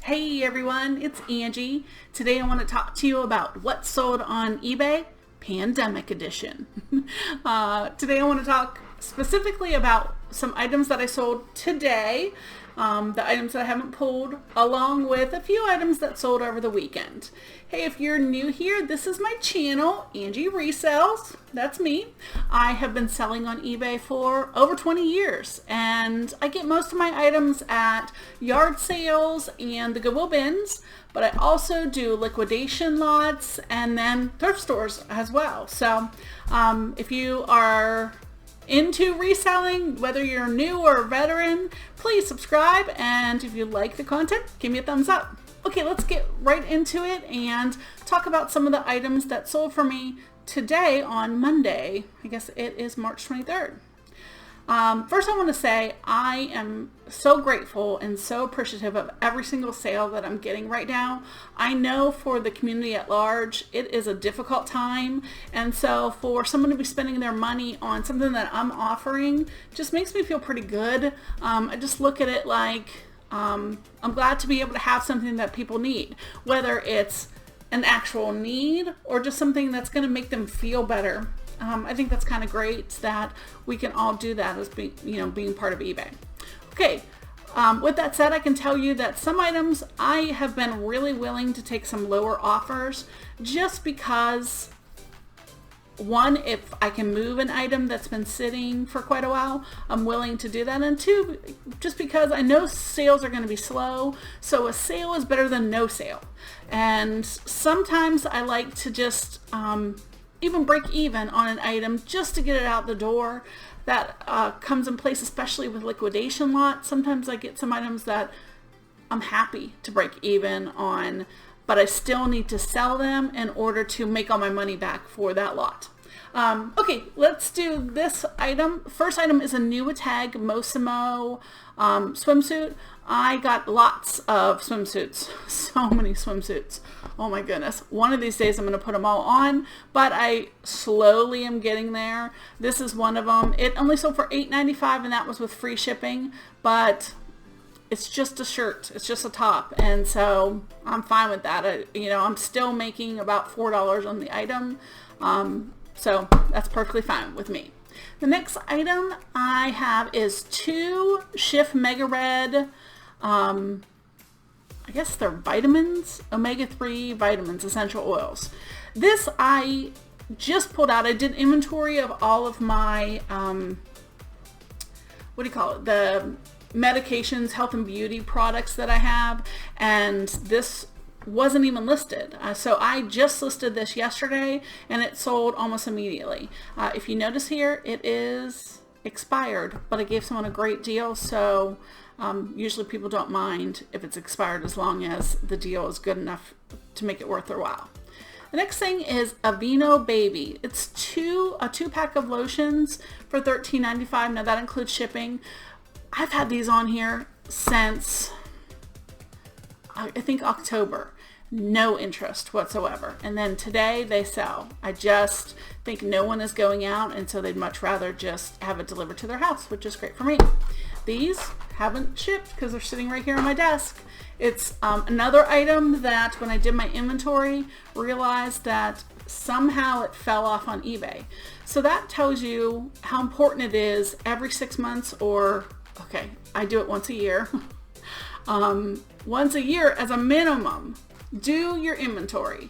Hey everyone, it's Angie. Today I want to talk to you about what sold on eBay, Pandemic Edition. Today I want to talk specifically about some items that I sold today, the items that I haven't pulled, along with a few items that sold over the weekend. Hey, if you're new here, this is my channel, Angie Resells. That's me. I have been selling on eBay for over 20 years, and I get most of my items at yard sales and the Goodwill bins, but I also do liquidation lots and then thrift stores as well. So if you are into reselling, whether you're new or a veteran, please subscribe, and if you like the content, give me a thumbs up. Okay, let's get right into it and talk about some of the items that sold for me today on Monday. I guess it is March 23rd. First, I want to say I am so grateful and so appreciative of every single sale that I'm getting right now. I know for the community at large, it is a difficult time. And so for someone to be spending their money on something that I'm offering just makes me feel pretty good. I just look at it like I'm glad to be able to have something that people need, whether it's an actual need or just something that's going to make them feel better. I think that's kind of great that we can all do that as being part of eBay. Okay, with that said, I can tell you that some items I have been really willing to take some lower offers just because, one, if I can move an item that's been sitting for quite a while, I'm willing to do that. And two, just because I know sales are going to be slow, so a sale is better than no sale. And sometimes I like to just even break even on an item just to get it out the door. That comes in place, especially with liquidation lots. Sometimes I get some items that I'm happy to break even on, but I still need to sell them in order to make all my money back for that lot. Okay, let's do this item. First item is a new tag Mosimo swimsuit. I got lots of swimsuits, so many swimsuits. Oh my goodness. One of these days I'm going to put them all on, but I slowly am getting there. This is one of them. It only sold for $8.95, and that was with free shipping, but it's just a shirt. It's just a top, and so I'm fine with that. I'm still making about $4 on the item, so that's perfectly fine with me. The next item I have is two Shift Megared, I guess they're vitamins, omega-3 vitamins, essential oils. This I just pulled out. I did inventory of all of my, the medications, health and beauty products that I have, and this wasn't even listed. So I just listed this yesterday, and it sold almost immediately. If you notice here, it is expired, but I gave someone a great deal, so usually people don't mind if it's expired as long as the deal is good enough to make it worth their while. The next thing is Aveeno Baby. It's a two-pack of lotions for $13.95. Now that includes shipping. I've had these on here since I think October. No interest whatsoever. And then today they sell. I just think no one is going out, and so they'd much rather just have it delivered to their house, which is great for me. These haven't shipped because they're sitting right here on my desk. It's another item that when I did my inventory, realized that somehow it fell off on eBay. So that tells you how important it is every 6 months, or, okay, I do it once a year. Once a year as a minimum, do your inventory.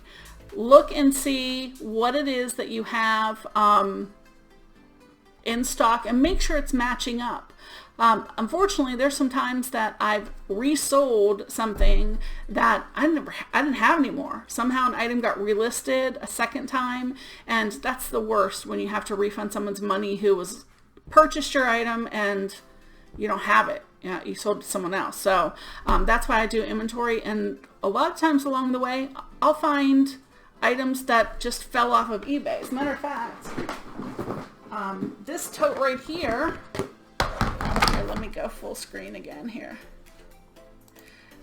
Look and see what it is that you have in stock and make sure it's matching up. Unfortunately, there's some times that I've resold something that I didn't have anymore. Somehow an item got relisted a second time, and that's the worst when you have to refund someone's money who was purchased your item and you don't have it. You sold it to someone else. So that's why I do inventory, and a lot of times along the way, I'll find items that just fell off of eBay. As a matter of fact, this tote right here, let me go full screen again here.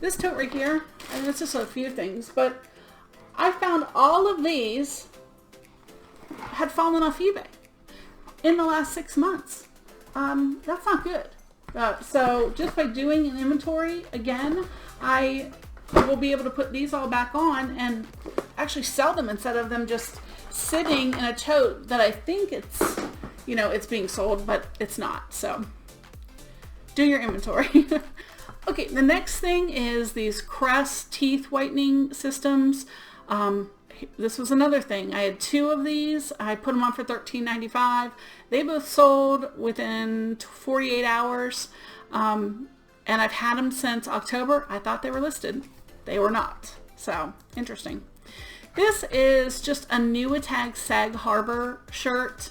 This tote right here, and it's just a few things, but I found all of these had fallen off eBay in the last 6 months. That's not good. So just by doing an inventory, again, I you will be able to put these all back on and actually sell them instead of them just sitting in a tote that I think it's, you know, it's being sold, but it's not. So do your inventory. Okay, the next thing is these Crest teeth whitening systems. This was another thing. I had 2 of these. I put them on for $13.95. They both sold within 48 hours. And I've had them since October. I thought they were listed. They were not. So, interesting. This is just a new tag Sag Harbor shirt.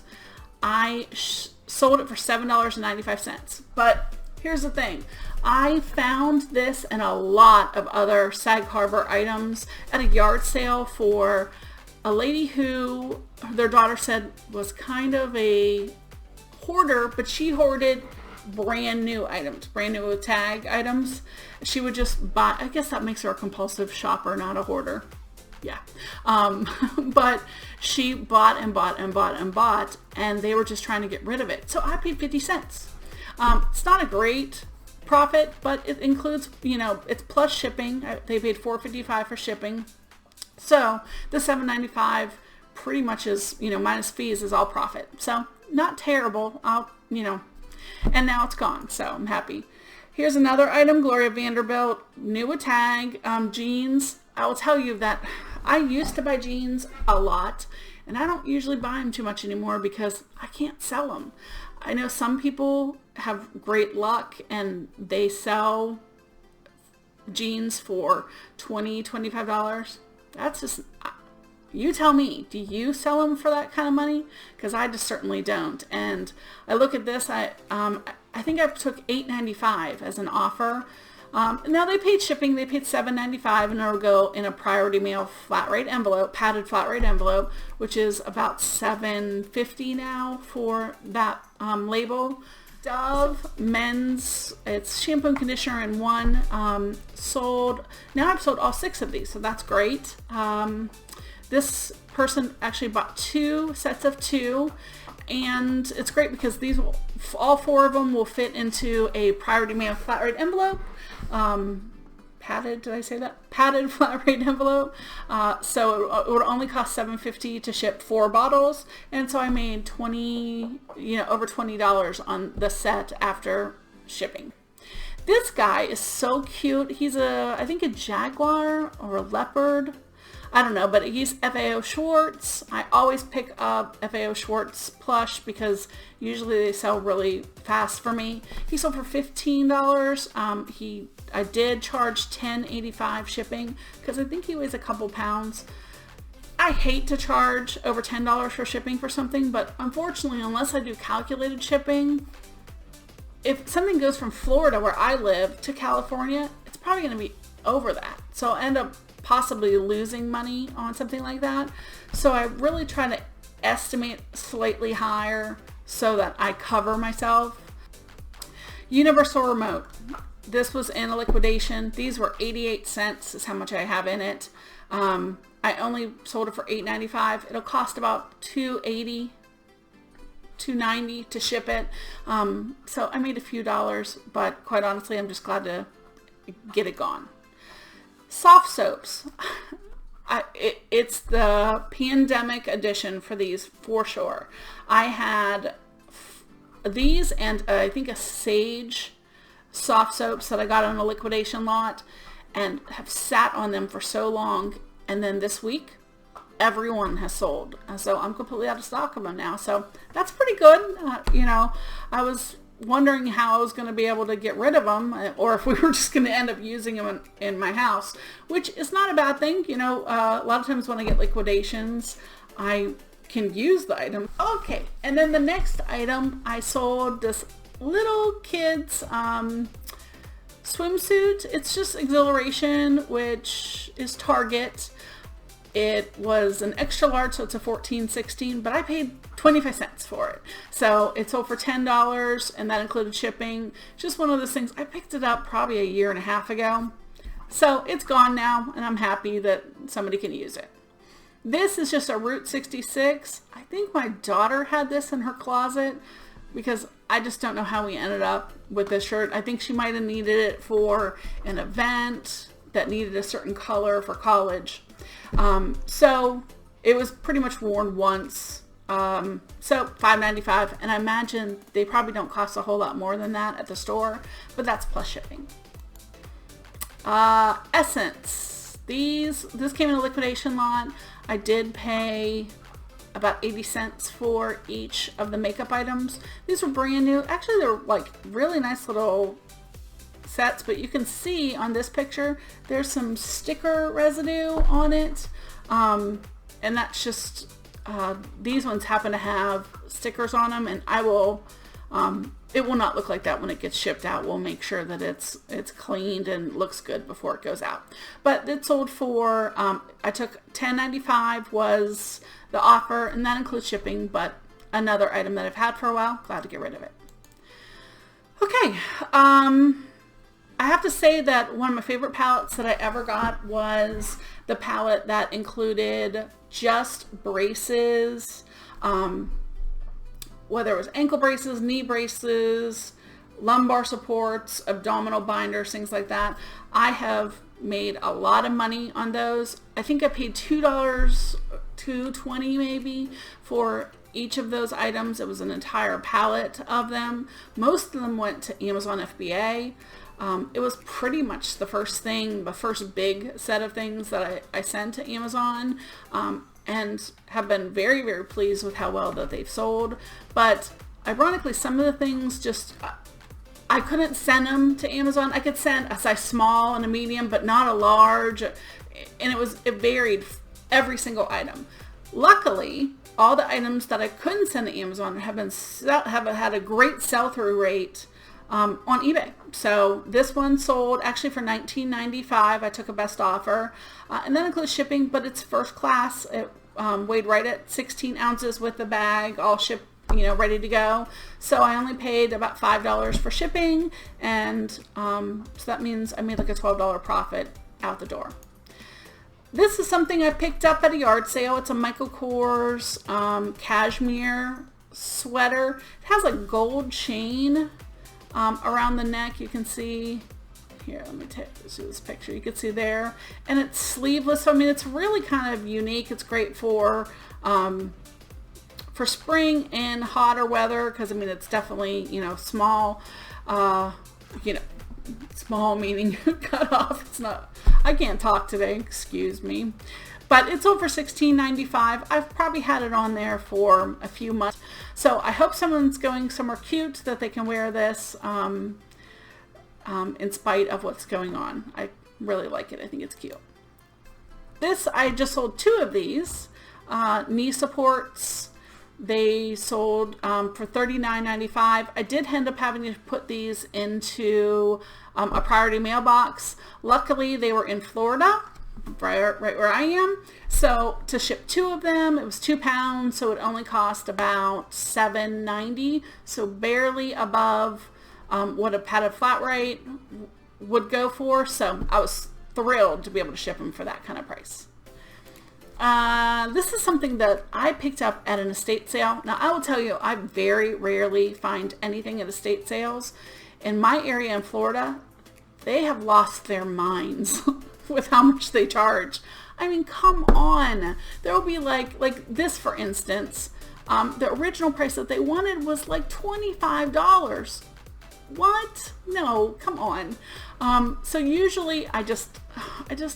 I sold it for $7.95. But here's the thing. I found this and a lot of other Sag Harbor items at a yard sale for a lady who their daughter said was kind of a hoarder, but she hoarded brand new items, brand new tag items. She would just buy, I guess that makes her a compulsive shopper, not a hoarder. Yeah. But she bought and bought and bought and bought, and they were just trying to get rid of it. So I paid 50 cents. It's not a great profit, but it includes, you know, it's plus shipping. They paid $4.55 for shipping. So the $7.95 pretty much is, you know, minus fees is all profit. So not terrible. You know, and now it's gone. So I'm happy. Here's another item, Gloria Vanderbilt, new tag, jeans. I will tell you that I used to buy jeans a lot, and I don't usually buy them too much anymore because I can't sell them. I know some people have great luck and they sell jeans for $20, $25. That's just, you tell me, do you sell them for that kind of money? Because I just certainly don't. And I look at this, I think I took $8.95 as an offer. Now they paid shipping, they paid $7.95, and it'll go in a priority mail flat rate envelope, padded flat rate envelope, which is about $7.50 now for that label. Dove men's, it's shampoo and conditioner in one, sold, now I've sold all 6 of these, so that's great. This person actually bought 2 sets of 2, and it's great because these will, all 4 of them will fit into a priority mail flat rate envelope. Padded, did I say that? Padded flat rate envelope. So it would only cost $7.50 to ship 4 bottles, and so I made over $20 on the set after shipping. This guy is so cute. He's I think a jaguar or a leopard. I don't know, but he's FAO Schwartz. I always pick up FAO Schwartz plush because usually they sell really fast for me. He sold for $15. I did charge $10.85 shipping because I think he weighs a couple pounds. I hate to charge over $10 for shipping for something, but unfortunately, unless I do calculated shipping, if something goes from Florida where I live to California, it's probably going to be over that. So I'll end up possibly losing money on something like that. So I really try to estimate slightly higher so that I cover myself. Universal remote. This was in a liquidation. These were 88 cents is how much I have in it. I only sold it for $8.95. It'll cost about $2.80, $2.90 to ship it. So I made a few dollars, but quite honestly, I'm just glad to get it gone. Soft soaps. It's the pandemic edition for these for sure. I had these and I think a Sage soft soaps that I got on a liquidation lot and have sat on them for so long, and then this week everyone has sold, and so I'm completely out of stock of them now, so that's pretty good. You know, I was wondering how I was going to be able to get rid of them, or if we were just going to end up using them in my house, which is not a bad thing. You know, a lot of times when I get liquidations, I can use the item. Okay, and then the next item, I sold this little kid's swimsuit. It's just Exhilaration, which is Target. It was an extra large, so it's a 14-16, but I paid 25 cents for it. So it sold for $10, and that included shipping. Just one of those things. I picked it up probably a year and a half ago. So it's gone now, and I'm happy that somebody can use it. This is just a Route 66. I think my daughter had this in her closet because I just don't know how we ended up with this shirt. I think she might have needed it for an event, that needed a certain color for college. So it was pretty much worn once. So $5.95, and I imagine they probably don't cost a whole lot more than that at the store, but that's plus shipping. Essence. This came in a liquidation lot. I did pay about 80 cents for each of the makeup items. These were brand new. Actually, they're like really nice little sets, but you can see on this picture there's some sticker residue on it, and that's just these ones happen to have stickers on them, and I will it will not look like that when it gets shipped out. We'll make sure that it's cleaned and looks good before it goes out. But it sold for I took $10.95 was the offer, and that includes shipping, but another item that I've had for a while, glad to get rid of it. Okay, I have to say that one of my favorite palettes that I ever got was the palette that included just braces, whether it was ankle braces, knee braces, lumbar supports, abdominal binders, things like that. I have made a lot of money on those. I think I paid $2.20 maybe for each of those items. It was an entire palette of them. Most of them went to Amazon FBA. It was pretty much the first big set of things that I sent to Amazon, and have been very, very pleased with how well that they've sold. But ironically, some of the things just, I couldn't send them to Amazon. I could send a size small and a medium, but not a large, and it varied every single item. Luckily, all the items that I couldn't send to Amazon have had a great sell-through rate on eBay. So this one sold actually for $19.95. I took a best offer, and that includes shipping, but it's first class. It weighed right at 16 ounces with the bag, all shipped, ready to go. So I only paid about $5 for shipping, and so that means I made like a $12 profit out the door. This is something I picked up at a yard sale. It's a Michael Kors cashmere sweater. It has a gold chain around the neck. You can see here, let me take this picture. You can see there, and it's sleeveless. So I mean, it's really kind of unique. It's great for spring and hotter weather, because I mean, it's definitely small. Small meaning cut off. It's not. I can't talk today. Excuse me. But it's over $16.95. I've probably had it on there for a few months. So I hope someone's going somewhere cute that they can wear this in spite of what's going on. I really like it. I think it's cute. I just sold 2 of these knee supports. They sold for $39.95. I did end up having to put these into a priority mailbox. Luckily, they were in Florida, right where I am. So to ship 2 of them, it was £2, so it only cost about $7.90. So barely above what a padded flat rate would go for. So I was thrilled to be able to ship them for that kind of price. This is something that I picked up at an estate sale. Now, I will tell you, I very rarely find anything at estate sales. In my area in Florida, they have lost their minds with how much they charge. I mean, come on. There will be like this, for instance. The original price that they wanted was like $25. What? No, come on. So usually I just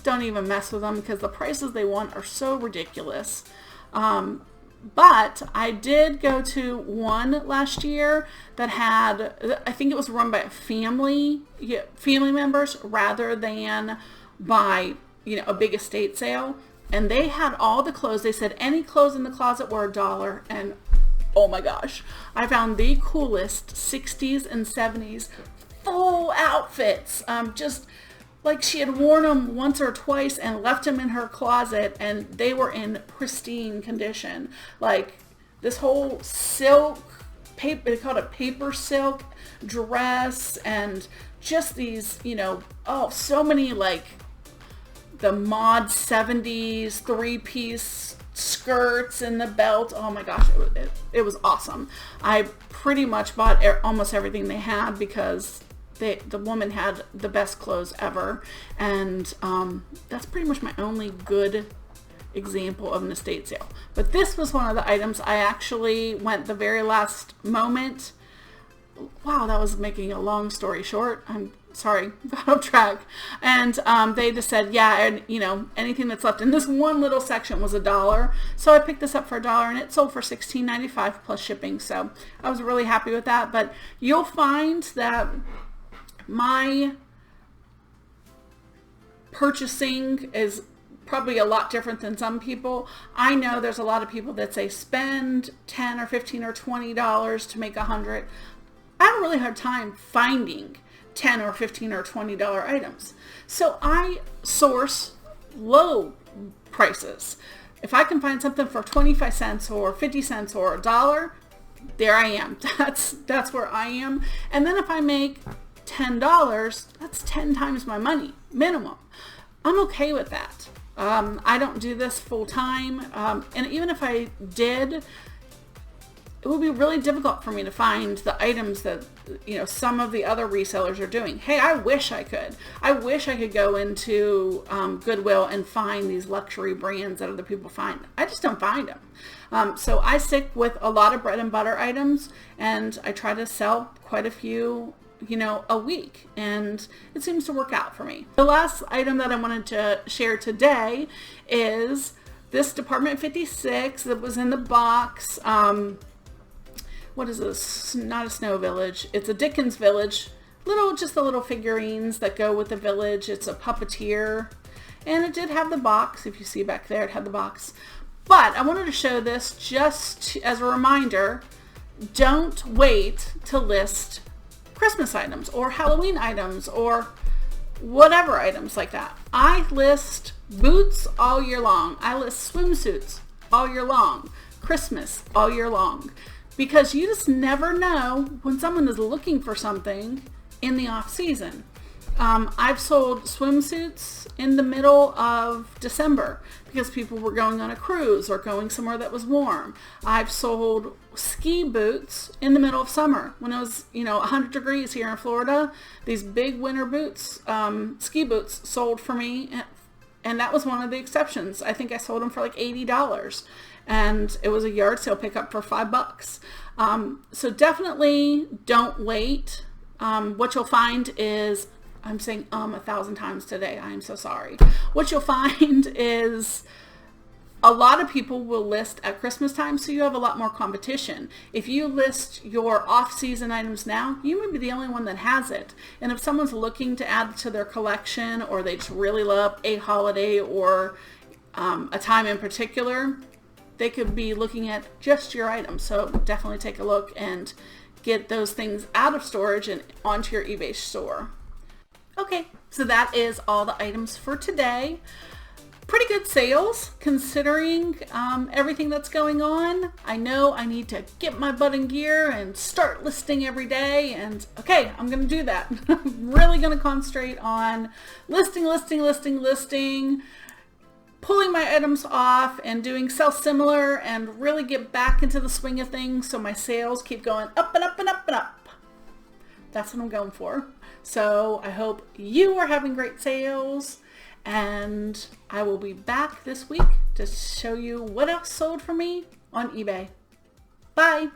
don't even mess with them, because the prices they want are so ridiculous. But I did go to one last year that had, I think it was run by family members rather than by, a big estate sale. And they had all the clothes. They said any clothes in the closet were $1. And oh my gosh, I found the coolest 60s and 70s full outfits. Just like she had worn them once or twice and left them in her closet, and they were in pristine condition. Like this whole silk, they called it paper silk dress, and just these, so many like the mod 70s 3-piece skirts and the belt. Oh my gosh, it was awesome. I pretty much bought almost everything they had, because the woman had the best clothes ever, and that's pretty much my only good example of an estate sale. But this was one of the items I actually went the very last moment. Wow, that was making a long story short. I'm sorry, got off track. And they just said, yeah, and you know, anything that's left in this one little section was $1. So I picked this up for $1, and it sold for $16.95 plus shipping. So I was really happy with that. But you'll find that my purchasing is probably a lot different than some people. I know there's a lot of people that say spend $10 or $15 or $20 to make $100. I have a really hard time finding $10 or $15 or $20 items. So I source low prices. If I can find something for 25 cents or 50 cents or $1, there I am. That's where I am. And then if I make $10, that's 10 times my money minimum. I'm okay with that. I don't do this full time, and even if I did, it would be really difficult for me to find the items that, you know, some of the other resellers are doing. Hey, I wish I could. I wish I could go into Goodwill and find these luxury brands that other people find. I just don't find them. So I stick with a lot of bread and butter items, and I try to sell quite a few, you know, a week, and it seems to work out for me. The last item that I wanted to share today is this Department 56 that was in the box. What is this? Not a snow village. It's a Dickens Village. Just the little figurines that go with the village. It's a puppeteer, and it did have the box. If you see back there, it had the box. But I wanted to show this just as a reminder. Don't wait to list Christmas items or Halloween items or whatever items like that. I list boots all year long. I list swimsuits all year long. Christmas all year long. Because you just never know when someone is looking for something in the off season. I've sold swimsuits in the middle of December because people were going on a cruise or going somewhere that was warm. I've sold ski boots in the middle of summer when it was, you know, 100 degrees here in Florida. These big winter boots, ski boots, sold for me, and that was one of the exceptions. I think I sold them for like $80, and it was a yard sale pickup for $5. So definitely don't wait. What you'll find is, I'm saying 1,000 times today. I am so sorry. What you'll find is a lot of people will list at Christmas time, so you have a lot more competition. If you list your off-season items now, you may be the only one that has it. And if someone's looking to add it to their collection, or they just really love a holiday or a time in particular, they could be looking at just your items. So definitely take a look and get those things out of storage and onto your eBay store. Okay, so that is all the items for today. Pretty good sales considering everything that's going on. I know I need to get my butt in gear and start listing every day, and okay, I'm gonna do that. I'm really gonna concentrate on listing, pulling my items off and doing sell-similar, and really get back into the swing of things so my sales keep going up and up and up and up. That's what I'm going for. So I hope you are having great sales, and I will be back this week to show you what else sold for me on eBay. Bye.